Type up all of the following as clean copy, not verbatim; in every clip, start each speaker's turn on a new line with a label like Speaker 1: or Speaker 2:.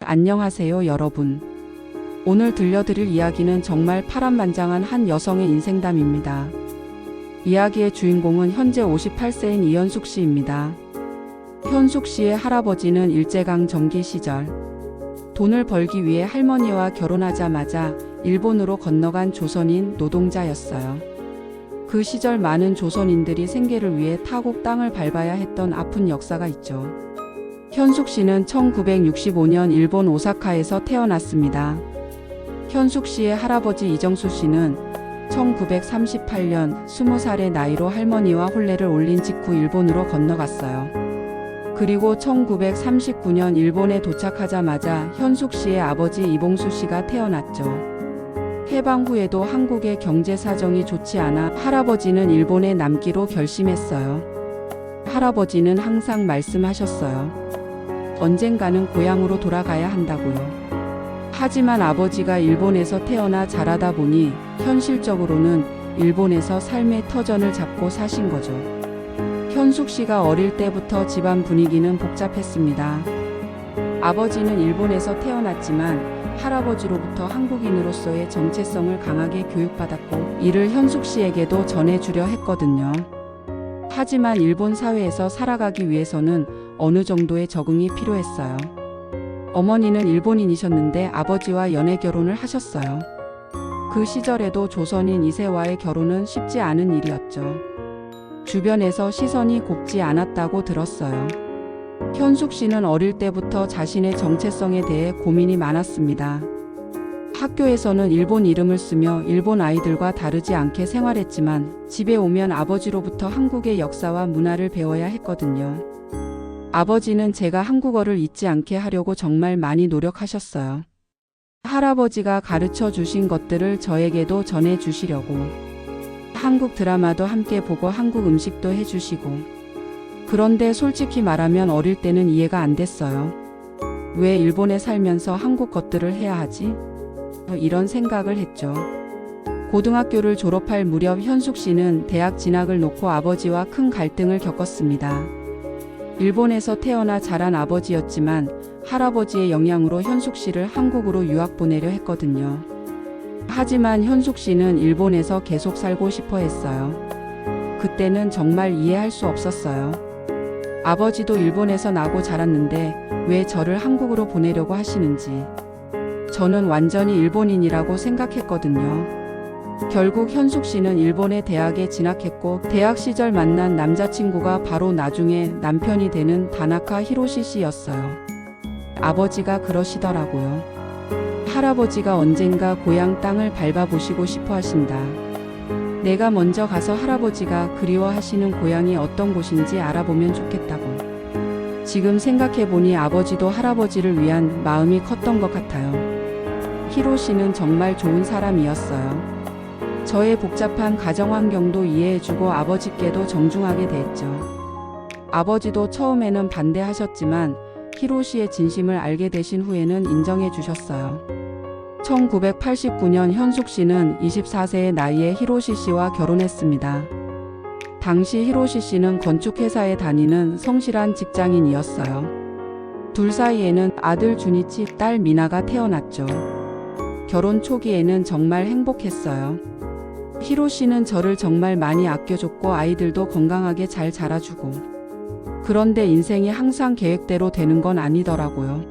Speaker 1: 안녕하세요, 여러분. 오늘 들려드릴 이야기는 정말 파란만장한 한 여성의 인생담입니다. 이야기의 주인공은 현재 58세인 이현숙 씨입니다. 현숙 씨의 할아버지는 일제강 점기 시절 돈을 벌기 위해 할머니와 결혼하자마자 일본으로 건너간 조선인 노동자였어요. 그 시절 많은 조선인들이 생계를 위해 타국 땅을 밟아야 했던 아픈 역사가 있죠. 현숙 씨는 1965년 일본 오사카에서 태어났습니다. 현숙 씨의 할아버지 이정수 씨는 1938년 20살의 나이로 할머니와 혼례를 올린 직후 일본으로 건너갔어요. 그리고 1939년 일본에 도착하자마자 현숙 씨의 아버지 이봉수 씨가 태어났죠. 해방 후에도 한국의 경제 사정이 좋지 않아 할아버지는 일본에 남기로 결심했어요. 할아버지는 항상 말씀하셨어요. 언젠가는 고향으로 돌아가야 한다고요. 하지만 아버지가 일본에서 태어나 자라다 보니 현실적으로는 일본에서 삶의 터전을 잡고 사신 거죠. 현숙 씨가 어릴 때부터 집안 분위기는 복잡했습니다. 아버지는 일본에서 태어났지만 할아버지로부터 한국인으로서의 정체성을 강하게 교육받았고 이를 현숙 씨에게도 전해주려 했거든요. 하지만 일본 사회에서 살아가기 위해서는 어느 정도의 적응이 필요했어요. 어머니는 일본인이셨는데 아버지와 연애 결혼을 하셨어요. 그 시절에도 조선인 2세와의 결혼은 쉽지 않은 일이었죠. 주변에서 시선이 곱지 않았다고 들었어요. 현숙 씨는 어릴 때부터 자신의 정체성에 대해 고민이 많았습니다. 학교에서는 일본 이름을 쓰며 일본 아이들과 다르지 않게 생활했지만 집에 오면 아버지로부터 한국의 역사와 문화를 배워야 했거든요. 아버지는 제가 한국어를 잊지 않게 하려고 정말 많이 노력하셨어요. 할아버지가 가르쳐 주신 것들을 저에게도 전해 주시려고. 한국 드라마도 함께 보고 한국 음식도 해주시고. 그런데 솔직히 말하면 어릴 때는 이해가 안 됐어요. 왜 일본에 살면서 한국 것들을 해야 하지? 이런 생각을 했죠. 고등학교를 졸업할 무렵 현숙 씨는 대학 진학을 놓고 아버지와 큰 갈등을 겪었습니다. 일본에서 태어나 자란 아버지였지만 할아버지의 영향으로 현숙 씨를 한국으로 유학 보내려 했거든요. 하지만 현숙 씨는 일본에서 계속 살고 싶어 했어요. 그때는 정말 이해할 수 없었어요. 아버지도 일본에서 나고 자랐는데 왜 저를 한국으로 보내려고 하시는지. 저는 완전히 일본인이라고 생각했거든요. 결국 현숙 씨는 일본의 대학에 진학했고 대학 시절 만난 남자친구가 바로 나중에 남편이 되는 다나카 히로시 씨였어요. 아버지가 그러시더라고요. 할아버지가 언젠가 고향 땅을 밟아보시고 싶어 하신다. 내가 먼저 가서 할아버지가 그리워하시는 고향이 어떤 곳인지 알아보면 좋겠다고. 지금 생각해보니 아버지도 할아버지를 위한 마음이 컸던 것 같아요. 히로시는 정말 좋은 사람이었어요. 저의 복잡한 가정 환경도 이해해주고 아버지께도 정중하게 대했죠. 아버지도 처음에는 반대하셨지만 히로시의 진심을 알게 되신 후에는 인정해 주셨어요. 1989년 현숙 씨는 24세의 나이에 히로시 씨와 결혼했습니다. 당시 히로시 씨는 건축회사에 다니는 성실한 직장인이었어요. 둘 사이에는 아들 준이치, 딸 미나가 태어났죠. 결혼 초기에는 정말 행복했어요. 히로시는 저를 정말 많이 아껴줬고 아이들도 건강하게 잘 자라주고. 그런데 인생이 항상 계획대로 되는 건 아니더라고요.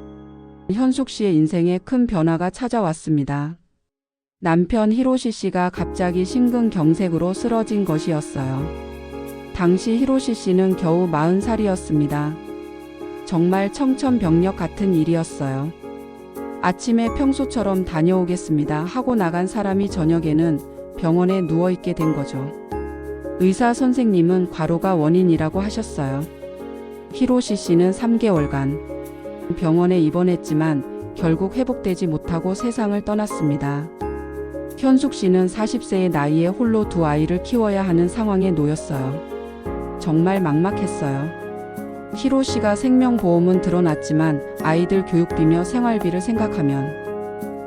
Speaker 1: 현숙 씨의 인생에 큰 변화가 찾아왔습니다. 남편 히로시 씨가 갑자기 심근경색으로 쓰러진 것이었어요. 당시 히로시 씨는 겨우 40살이었습니다. 정말 청천벽력 같은 일이었어요. 아침에 평소처럼 다녀오겠습니다 하고 나간 사람이 저녁에는 병원에 누워있게 된 거죠. 의사 선생님은 과로가 원인이라고 하셨어요. 히로시 씨는 3개월간 병원에 입원했지만 결국 회복되지 못하고 세상을 떠났습니다. 현숙 씨는 40세의 나이에 홀로 두 아이를 키워야 하는 상황에 놓였어요. 정말 막막했어요. 히로시가 생명보험은 들어놨지만 아이들 교육비며 생활비를 생각하면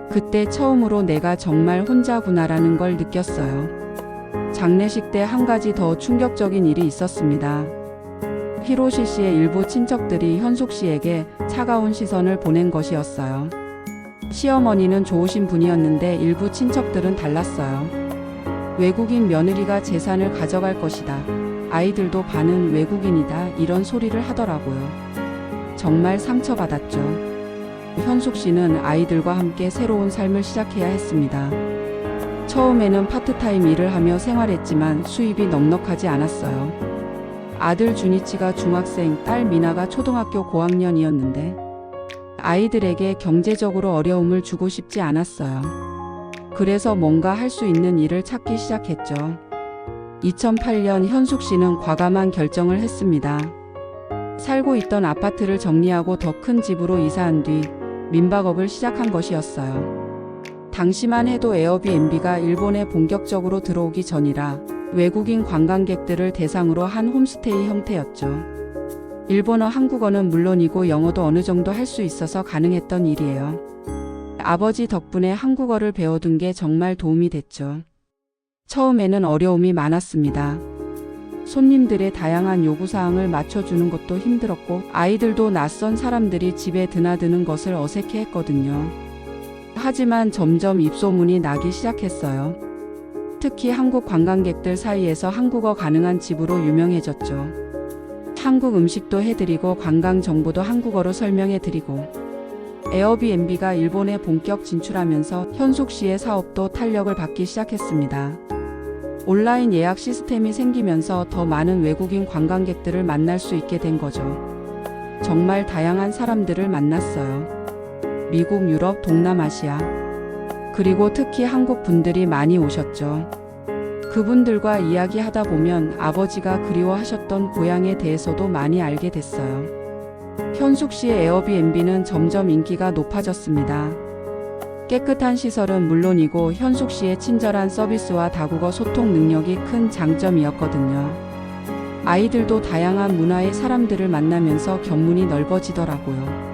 Speaker 1: 그때 처음으로 내가 정말 혼자구나라는 걸 느꼈어요. 장례식 때 한 가지 더 충격적인 일이 있었습니다. 히로시 씨의 일부 친척들이 현숙 씨에게 차가운 시선을 보낸 것이었어요. 시어머니는 좋으신 분이었는데 일부 친척들은 달랐어요. 외국인 며느리가 재산을 가져갈 것이다. 아이들도 반은 외국인이다. 이런 소리를 하더라고요. 정말 상처받았죠. 현숙 씨는 아이들과 함께 새로운 삶을 시작해야 했습니다. 처음에는 파트타임 일을 하며 생활했지만 수입이 넉넉하지 않았어요. 아들 준이치가 중학생, 딸 미나가 초등학교 고학년이었는데 아이들에게 경제적으로 어려움을 주고 싶지 않았어요. 그래서 뭔가 할 수 있는 일을 찾기 시작했죠. 2008년 현숙 씨는 과감한 결정을 했습니다. 살고 있던 아파트를 정리하고 더 큰 집으로 이사한 뒤 민박업을 시작한 것이었어요. 당시만 해도 에어비앤비가 일본에 본격적으로 들어오기 전이라 외국인 관광객들을 대상으로 한 홈스테이 형태였죠. 일본어, 한국어는 물론이고 영어도 어느 정도 할 수 있어서 가능했던 일이에요. 아버지 덕분에 한국어를 배워둔 게 정말 도움이 됐죠. 처음에는 어려움이 많았습니다. 손님들의 다양한 요구사항을 맞춰주는 것도 힘들었고 아이들도 낯선 사람들이 집에 드나드는 것을 어색해했거든요. 하지만 점점 입소문이 나기 시작했어요. 특히 한국 관광객들 사이에서 한국어 가능한 집으로 유명해졌죠. 한국 음식도 해드리고 관광 정보도 한국어로 설명해드리고 에어비앤비가 일본에 본격 진출하면서 현숙 씨의 사업도 탄력을 받기 시작했습니다. 온라인 예약 시스템이 생기면서 더 많은 외국인 관광객들을 만날 수 있게 된 거죠. 정말 다양한 사람들을 만났어요. 미국, 유럽, 동남아시아, 그리고 특히 한국 분들이 많이 오셨죠. 그분들과 이야기하다 보면 아버지가 그리워하셨던 고향에 대해서도 많이 알게 됐어요. 현숙 씨의 에어비앤비는 점점 인기가 높아졌습니다. 깨끗한 시설은 물론이고 현숙 씨의 친절한 서비스와 다국어 소통 능력이 큰 장점이었거든요. 아이들도 다양한 문화의 사람들을 만나면서 견문이 넓어지더라고요.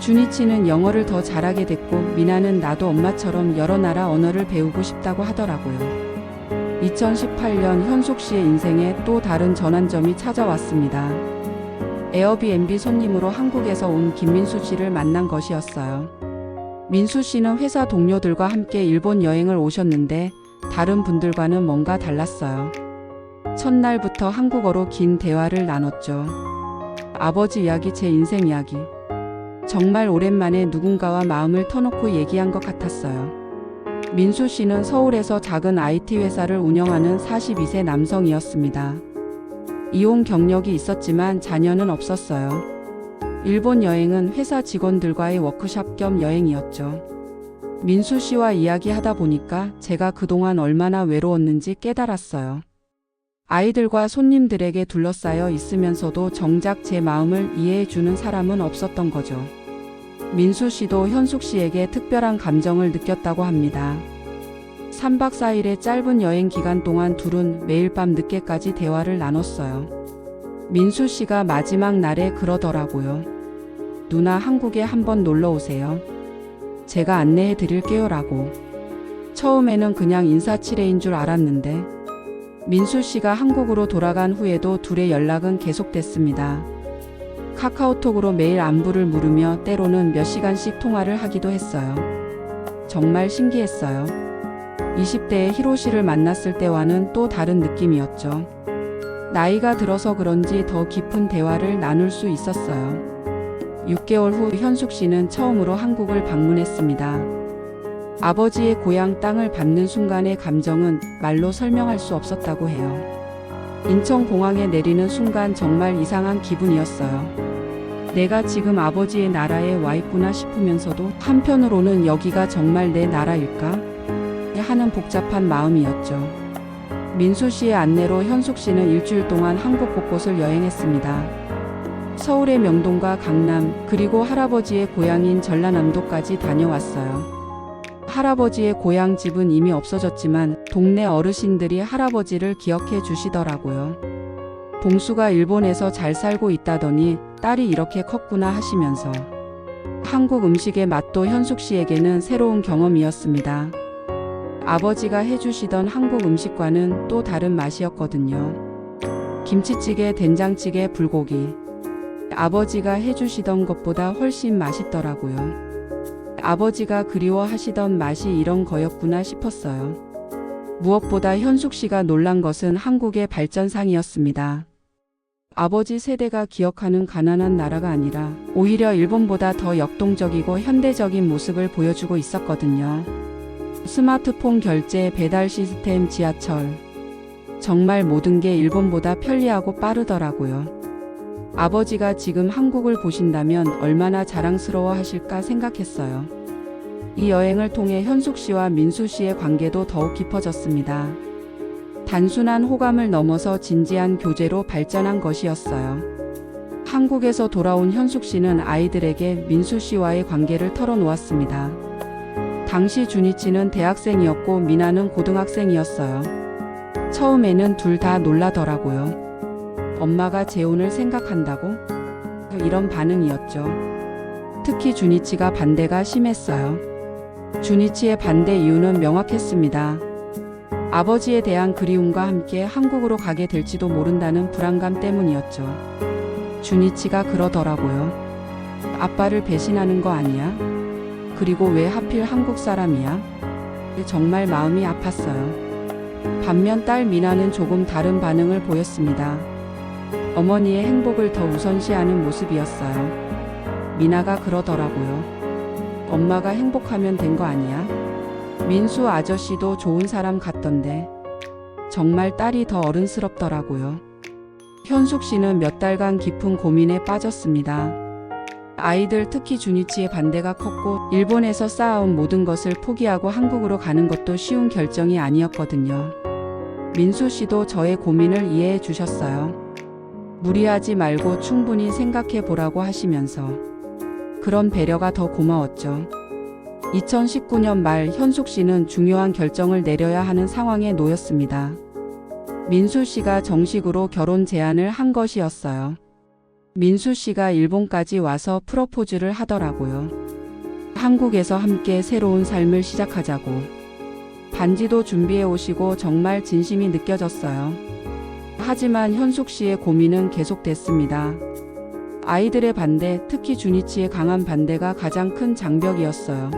Speaker 1: 준이치는 영어를 더 잘하게 됐고 미나는 나도 엄마처럼 여러 나라 언어를 배우고 싶다고 하더라고요. 2018년 현숙 씨의 인생에 또 다른 전환점이 찾아왔습니다. 에어비앤비 손님으로 한국에서 온 김민수 씨를 만난 것이었어요. 민수 씨는 회사 동료들과 함께 일본 여행을 오셨는데 다른 분들과는 뭔가 달랐어요. 첫날부터 한국어로 긴 대화를 나눴죠. 아버지 이야기, 제 인생 이야기. 정말 오랜만에 누군가와 마음을 터놓고 얘기한 것 같았어요. 민수 씨는 서울에서 작은 IT 회사를 운영하는 42세 남성이었습니다. 이혼 경력이 있었지만 자녀는 없었어요. 일본 여행은 회사 직원들과의 워크숍 겸 여행이었죠. 민수 씨와 이야기하다 보니까 제가 그동안 얼마나 외로웠는지 깨달았어요. 아이들과 손님들에게 둘러싸여 있으면서도 정작 제 마음을 이해해주는 사람은 없었던 거죠. 민수 씨도 현숙 씨에게 특별한 감정을 느꼈다고 합니다. 3박 4일의 짧은 여행 기간 동안 둘은 매일 밤 늦게까지 대화를 나눴어요. 민수 씨가 마지막 날에 그러더라고요. 누나, 한국에 한번 놀러 오세요. 제가 안내해 드릴게요 라고. 처음에는 그냥 인사치레인 줄 알았는데 민수 씨가 한국으로 돌아간 후에도 둘의 연락은 계속됐습니다. 카카오톡으로 매일 안부를 물으며 때로는 몇 시간씩 통화를 하기도 했어요. 정말 신기했어요. 20대의 히로시를 만났을 때와는 또 다른 느낌이었죠. 나이가 들어서 그런지 더 깊은 대화를 나눌 수 있었어요. 6개월 후 현숙 씨는 처음으로 한국을 방문했습니다. 아버지의 고향 땅을 밟는 순간의 감정은 말로 설명할 수 없었다고 해요. 인천공항에 내리는 순간 정말 이상한 기분이었어요. 내가 지금 아버지의 나라에 와 있구나 싶으면서도 한편으로는 여기가 정말 내 나라일까? 하는 복잡한 마음이었죠. 민수 씨의 안내로 현숙 씨는 일주일 동안 한국 곳곳을 여행했습니다. 서울의 명동과 강남, 그리고 할아버지의 고향인 전라남도까지 다녀왔어요. 할아버지의 고향 집은 이미 없어졌지만 동네 어르신들이 할아버지를 기억해 주시더라고요. 봉수가 일본에서 잘 살고 있다더니 딸이 이렇게 컸구나 하시면서 한국 음식의 맛도 현숙 씨에게는 새로운 경험이었습니다. 아버지가 해주시던 한국 음식과는 또 다른 맛이었거든요. 김치찌개, 된장찌개, 불고기. 아버지가 해주시던 것보다 훨씬 맛있더라고요. 아버지가 그리워하시던 맛이 이런 거였구나 싶었어요. 무엇보다 현숙 씨가 놀란 것은 한국의 발전상이었습니다. 아버지 세대가 기억하는 가난한 나라가 아니라 오히려 일본보다 더 역동적이고 현대적인 모습을 보여주고 있었거든요. 스마트폰 결제, 배달 시스템, 지하철. 정말 모든 게 일본보다 편리하고 빠르더라고요. 아버지가 지금 한국을 보신다면 얼마나 자랑스러워 하실까 생각했어요. 이 여행을 통해 현숙 씨와 민수 씨의 관계도 더욱 깊어졌습니다. 단순한 호감을 넘어서 진지한 교제로 발전한 것이었어요. 한국에서 돌아온 현숙 씨는 아이들에게 민수 씨와의 관계를 털어놓았습니다. 당시 준이치는 대학생이었고 미나는 고등학생이었어요. 처음에는 둘 다 놀라더라고요. 엄마가 재혼을 생각한다고? 이런 반응이었죠. 특히 준이치가 반대가 심했어요. 준이치의 반대 이유는 명확했습니다. 아버지에 대한 그리움과 함께 한국으로 가게 될지도 모른다는 불안감 때문이었죠. 준이치가 그러더라고요. 아빠를 배신하는 거 아니야? 그리고 왜 하필 한국 사람이야? 정말 마음이 아팠어요. 반면 딸 미나는 조금 다른 반응을 보였습니다. 어머니의 행복을 더 우선시하는 모습이었어요. 미나가 그러더라고요. 엄마가 행복하면 된 거 아니야? 민수 아저씨도 좋은 사람 같던데. 정말 딸이 더 어른스럽더라고요. 현숙 씨는 몇 달간 깊은 고민에 빠졌습니다. 아이들, 특히 준이치의 반대가 컸고 일본에서 쌓아온 모든 것을 포기하고 한국으로 가는 것도 쉬운 결정이 아니었거든요. 민수 씨도 저의 고민을 이해해 주셨어요. 무리하지 말고 충분히 생각해 보라고 하시면서 그런 배려가 더 고마웠죠. 2019년 말 현숙 씨는 중요한 결정을 내려야 하는 상황에 놓였습니다. 민수 씨가 정식으로 결혼 제안을 한 것이었어요. 민수 씨가 일본까지 와서 프러포즈를 하더라고요. 한국에서 함께 새로운 삶을 시작하자고. 반지도 준비해 오시고 정말 진심이 느껴졌어요. 하지만 현숙 씨의 고민은 계속됐습니다. 아이들의 반대, 특히 준이치의 강한 반대가 가장 큰 장벽이었어요.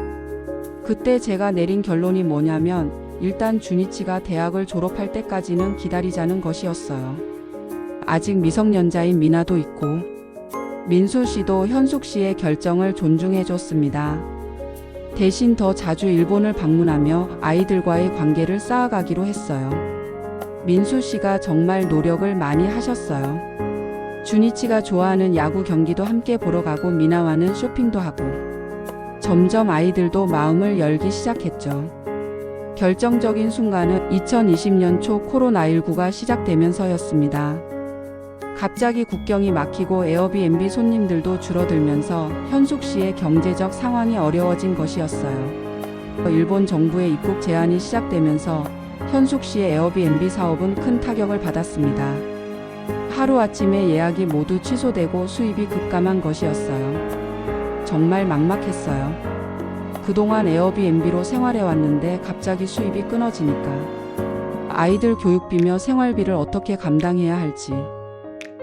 Speaker 1: 그때 제가 내린 결론이 뭐냐면 일단 준이치가 대학을 졸업할 때까지는 기다리자는 것이었어요. 아직 미성년자인 미나도 있고. 민수 씨도 현숙 씨의 결정을 존중해줬습니다. 대신 더 자주 일본을 방문하며 아이들과의 관계를 쌓아가기로 했어요. 민수 씨가 정말 노력을 많이 하셨어요. 준이치가 좋아하는 야구 경기도 함께 보러 가고 미나와는 쇼핑도 하고. 점점 아이들도 마음을 열기 시작했죠. 결정적인 순간은 2020년 초 코로나19가 시작되면서였습니다. 갑자기 국경이 막히고 에어비앤비 손님들도 줄어들면서 현숙 씨의 경제적 상황이 어려워진 것이었어요. 일본 정부의 입국 제한이 시작되면서 현숙 씨의 에어비앤비 사업은 큰 타격을 받았습니다. 하루아침에 예약이 모두 취소되고 수입이 급감한 것이었어요. 정말 막막했어요. 그동안 에어비앤비로 생활해왔는데 갑자기 수입이 끊어지니까 아이들 교육비며 생활비를 어떻게 감당해야 할지.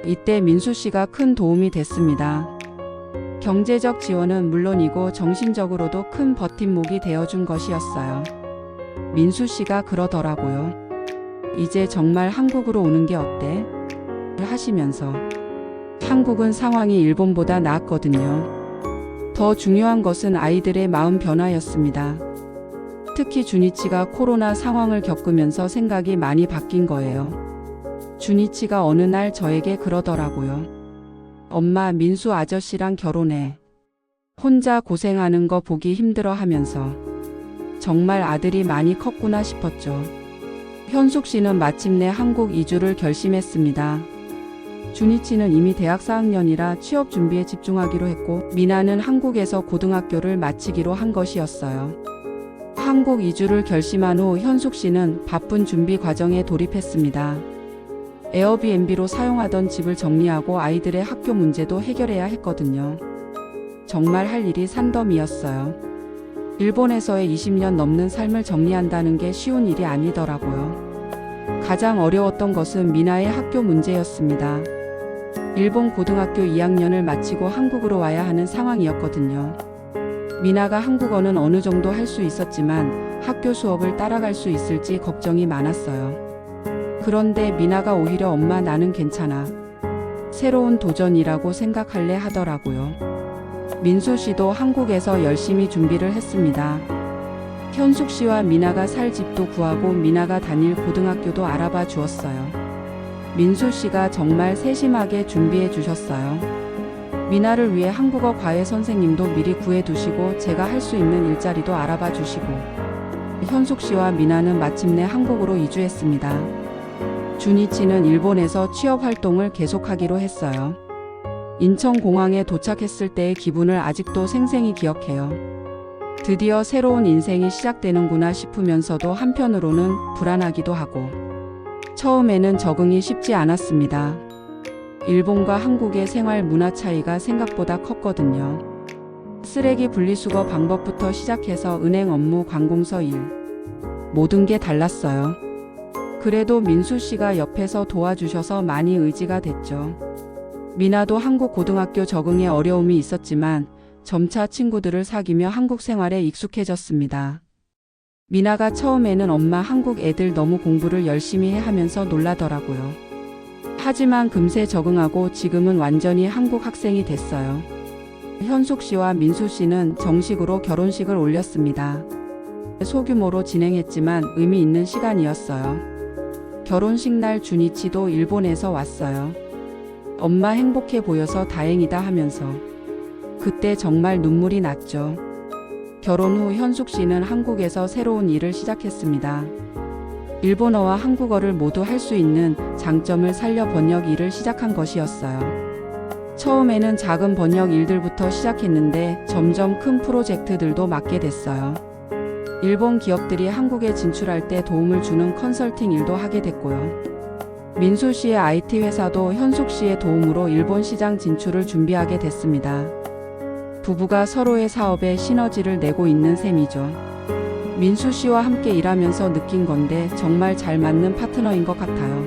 Speaker 1: 이때 민수 씨가 큰 도움이 됐습니다. 경제적 지원은 물론이고 정신적으로도 큰 버팀목이 되어준 것이었어요. 민수 씨가 그러더라고요. 이제 정말 한국으로 오는 게 어때? 하시면서 한국은 상황이 일본보다 나았거든요. 더 중요한 것은 아이들의 마음 변화였습니다. 특히 준이치가 코로나 상황을 겪으면서 생각이 많이 바뀐 거예요. 준이치가 어느 날 저에게 그러더라고요. 엄마, 민수 아저씨랑 결혼해. 혼자 고생하는 거 보기 힘들어 하면서. 정말 아들이 많이 컸구나 싶었죠. 현숙 씨는 마침내 한국 이주를 결심했습니다. 준이치는 이미 대학 4학년이라 취업 준비에 집중하기로 했고 미나는 한국에서 고등학교를 마치기로 한 것이었어요. 한국 이주를 결심한 후 현숙 씨는 바쁜 준비 과정에 돌입했습니다. 에어비앤비로 사용하던 집을 정리하고 아이들의 학교 문제도 해결해야 했거든요. 정말 할 일이 산더미였어요. 일본에서의 20년 넘는 삶을 정리한다는 게 쉬운 일이 아니더라고요. 가장 어려웠던 것은 미나의 학교 문제였습니다. 일본 고등학교 2학년을 마치고 한국으로 와야 하는 상황이었거든요. 미나가 한국어는 어느 정도 할 수 있었지만 학교 수업을 따라갈 수 있을지 걱정이 많았어요. 그런데 미나가 오히려 엄마 나는 괜찮아. 새로운 도전이라고 생각할래 하더라고요. 민수 씨도 한국에서 열심히 준비를 했습니다. 현숙 씨와 미나가 살 집도 구하고 미나가 다닐 고등학교도 알아봐 주었어요. 민수 씨가 정말 세심하게 준비해 주셨어요. 미나를 위해 한국어 과외 선생님도 미리 구해 두시고 제가 할 수 있는 일자리도 알아봐 주시고 현숙 씨와 미나는 마침내 한국으로 이주했습니다. 준이치는 일본에서 취업 활동을 계속하기로 했어요. 인천공항에 도착했을 때의 기분을 아직도 생생히 기억해요. 드디어 새로운 인생이 시작되는구나 싶으면서도 한편으로는 불안하기도 하고 처음에는 적응이 쉽지 않았습니다. 일본과 한국의 생활 문화 차이가 생각보다 컸거든요. 쓰레기 분리수거 방법부터 시작해서 은행 업무, 관공서 일 모든 게 달랐어요. 그래도 민수 씨가 옆에서 도와주셔서 많이 의지가 됐죠. 미나도 한국 고등학교 적응에 어려움이 있었지만 점차 친구들을 사귀며 한국 생활에 익숙해졌습니다. 미나가 처음에는 엄마 한국 애들 너무 공부를 열심히 해 하면서 놀라더라고요. 하지만 금세 적응하고 지금은 완전히 한국 학생이 됐어요. 현숙 씨와 민수 씨는 정식으로 결혼식을 올렸습니다. 소규모로 진행했지만 의미 있는 시간이었어요. 결혼식 날 준이치도 일본에서 왔어요. 엄마 행복해 보여서 다행이다 하면서 그때 정말 눈물이 났죠. 결혼 후 현숙 씨는 한국에서 새로운 일을 시작했습니다. 일본어와 한국어를 모두 할 수 있는 장점을 살려 번역 일을 시작한 것이었어요. 처음에는 작은 번역 일들부터 시작했는데 점점 큰 프로젝트들도 맡게 됐어요. 일본 기업들이 한국에 진출할 때 도움을 주는 컨설팅 일도 하게 됐고요. 민수 씨의 IT 회사도 현숙 씨의 도움으로 일본 시장 진출을 준비하게 됐습니다. 부부가 서로의 사업에 시너지를 내고 있는 셈이죠. 민수 씨와 함께 일하면서 느낀 건데 정말 잘 맞는 파트너인 것 같아요.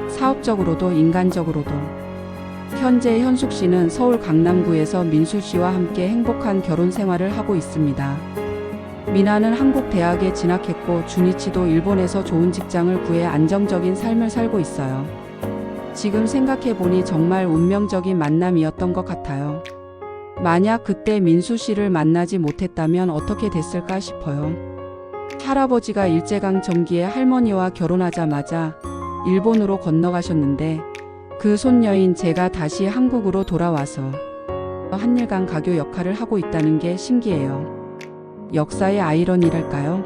Speaker 1: 사업적으로도 인간적으로도. 현재 현숙 씨는 서울 강남구에서 민수 씨와 함께 행복한 결혼 생활을 하고 있습니다. 미나는 한국 대학에 진학했고 준이치도 일본에서 좋은 직장을 구해 안정적인 삶을 살고 있어요. 지금 생각해보니 정말 운명적인 만남이었던 것 같아요. 만약 그때 민수 씨를 만나지 못했다면 어떻게 됐을까 싶어요. 할아버지가 일제강 전기에 할머니와 결혼하자마자 일본으로 건너가셨는데 그 손녀인 제가 다시 한국으로 돌아와서 한일강 가교 역할을 하고 있다는 게 신기해요. 역사의 아이러니랄까요?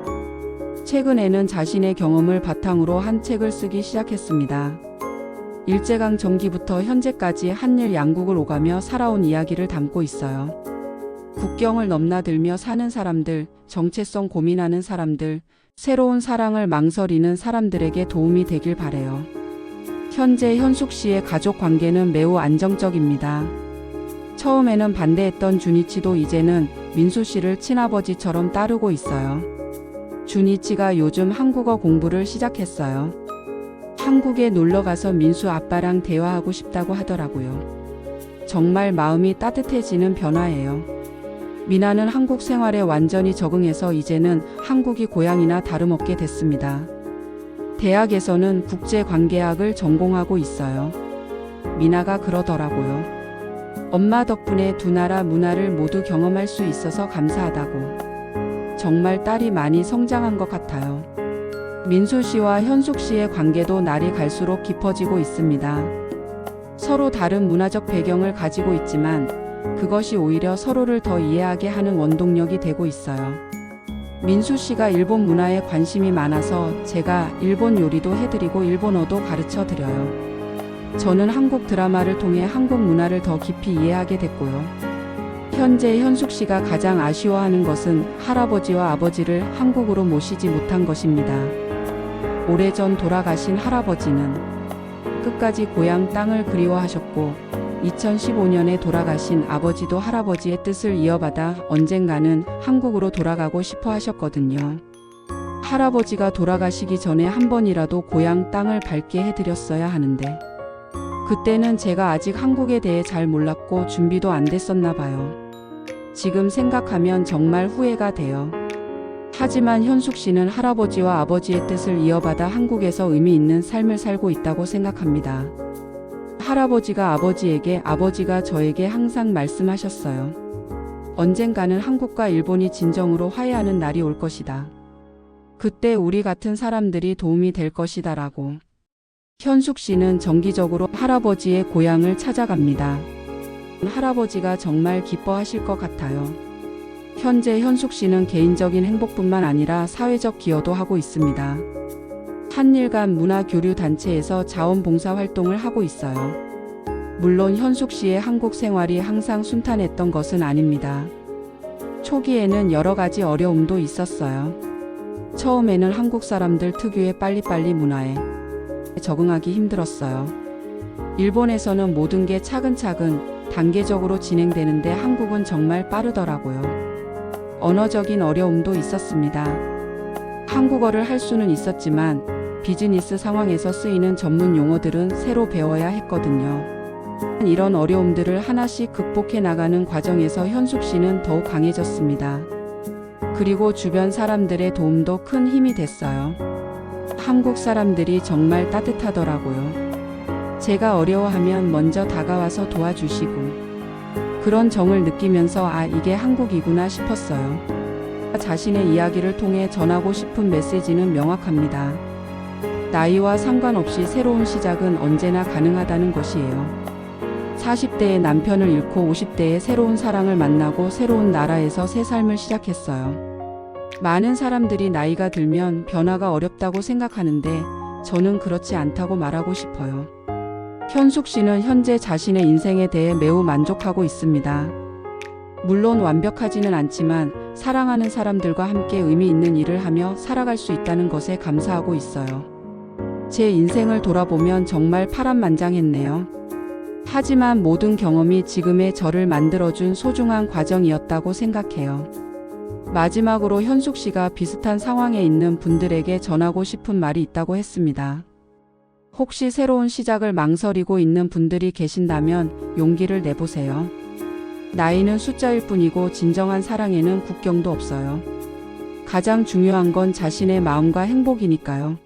Speaker 1: 최근에는 자신의 경험을 바탕으로 한 책을 쓰기 시작했습니다. 일제강 전기부터 현재까지 한일 양국을 오가며 살아온 이야기를 담고 있어요. 국경을 넘나들며 사는 사람들, 정체성 고민하는 사람들, 새로운 사랑을 망설이는 사람들에게 도움이 되길 바래요. 현재 현숙 씨의 가족 관계는 매우 안정적입니다. 처음에는 반대했던 준이치도 이제는 민수 씨를 친아버지처럼 따르고 있어요. 준이치가 요즘 한국어 공부를 시작했어요. 한국에 놀러가서 민수 아빠랑 대화하고 싶다고 하더라고요. 정말 마음이 따뜻해지는 변화예요. 미나는 한국 생활에 완전히 적응해서 이제는 한국이 고향이나 다름없게 됐습니다. 대학에서는 국제관계학을 전공하고 있어요. 미나가 그러더라고요. 엄마 덕분에 두 나라 문화를 모두 경험할 수 있어서 감사하다고. 정말 딸이 많이 성장한 것 같아요. 민수 씨와 현숙 씨의 관계도 날이 갈수록 깊어지고 있습니다. 서로 다른 문화적 배경을 가지고 있지만 그것이 오히려 서로를 더 이해하게 하는 원동력이 되고 있어요. 민수 씨가 일본 문화에 관심이 많아서 제가 일본 요리도 해드리고 일본어도 가르쳐 드려요. 저는 한국 드라마를 통해 한국 문화를 더 깊이 이해하게 됐고요. 현재 현숙 씨가 가장 아쉬워하는 것은 할아버지와 아버지를 한국으로 모시지 못한 것입니다. 오래전 돌아가신 할아버지는 끝까지 고향 땅을 그리워하셨고 2015년에 돌아가신 아버지도 할아버지의 뜻을 이어받아 언젠가는 한국으로 돌아가고 싶어 하셨거든요. 할아버지가 돌아가시기 전에 한 번이라도 고향 땅을 밟게 해드렸어야 하는데 그때는 제가 아직 한국에 대해 잘 몰랐고 준비도 안 됐었나 봐요. 지금 생각하면 정말 후회가 돼요. 하지만 현숙 씨는 할아버지와 아버지의 뜻을 이어받아 한국에서 의미 있는 삶을 살고 있다고 생각합니다. 할아버지가 아버지에게, 아버지가 저에게 항상 말씀하셨어요. 언젠가는 한국과 일본이 진정으로 화해하는 날이 올 것이다. 그때 우리 같은 사람들이 도움이 될 것이다라고. 현숙 씨는 정기적으로 할아버지의 고향을 찾아갑니다. 할아버지가 정말 기뻐하실 것 같아요. 현재 현숙 씨는 개인적인 행복뿐만 아니라 사회적 기여도 하고 있습니다. 한일 간 문화 교류 단체에서 자원봉사 활동을 하고 있어요. 물론 현숙 씨의 한국 생활이 항상 순탄했던 것은 아닙니다. 초기에는 여러 가지 어려움도 있었어요. 처음에는 한국 사람들 특유의 빨리빨리 문화에 적응하기 힘들었어요. 일본에서는 모든 게 차근차근 단계적으로 진행되는데 한국은 정말 빠르더라고요. 언어적인 어려움도 있었습니다. 한국어를 할 수는 있었지만 비즈니스 상황에서 쓰이는 전문 용어들은 새로 배워야 했거든요. 이런 어려움들을 하나씩 극복해 나가는 과정에서 현숙 씨는 더욱 강해졌습니다. 그리고 주변 사람들의 도움도 큰 힘이 됐어요. 한국 사람들이 정말 따뜻하더라고요. 제가 어려워하면 먼저 다가와서 도와주시고 그런 정을 느끼면서 아, 이게 한국이구나 싶었어요. 자신의 이야기를 통해 전하고 싶은 메시지는 명확합니다. 나이와 상관없이 새로운 시작은 언제나 가능하다는 것이에요. 40대에 남편을 잃고 50대에 새로운 사랑을 만나고 새로운 나라에서 새 삶을 시작했어요. 많은 사람들이 나이가 들면 변화가 어렵다고 생각하는데 저는 그렇지 않다고 말하고 싶어요. 현숙 씨는 현재 자신의 인생에 대해 매우 만족하고 있습니다. 물론 완벽하지는 않지만 사랑하는 사람들과 함께 의미 있는 일을 하며 살아갈 수 있다는 것에 감사하고 있어요. 제 인생을 돌아보면 정말 파란만장했네요. 하지만 모든 경험이 지금의 저를 만들어준 소중한 과정이었다고 생각해요. 마지막으로 현숙 씨가 비슷한 상황에 있는 분들에게 전하고 싶은 말이 있다고 했습니다. 혹시 새로운 시작을 망설이고 있는 분들이 계신다면 용기를 내보세요. 나이는 숫자일 뿐이고 진정한 사랑에는 국경도 없어요. 가장 중요한 건 자신의 마음과 행복이니까요.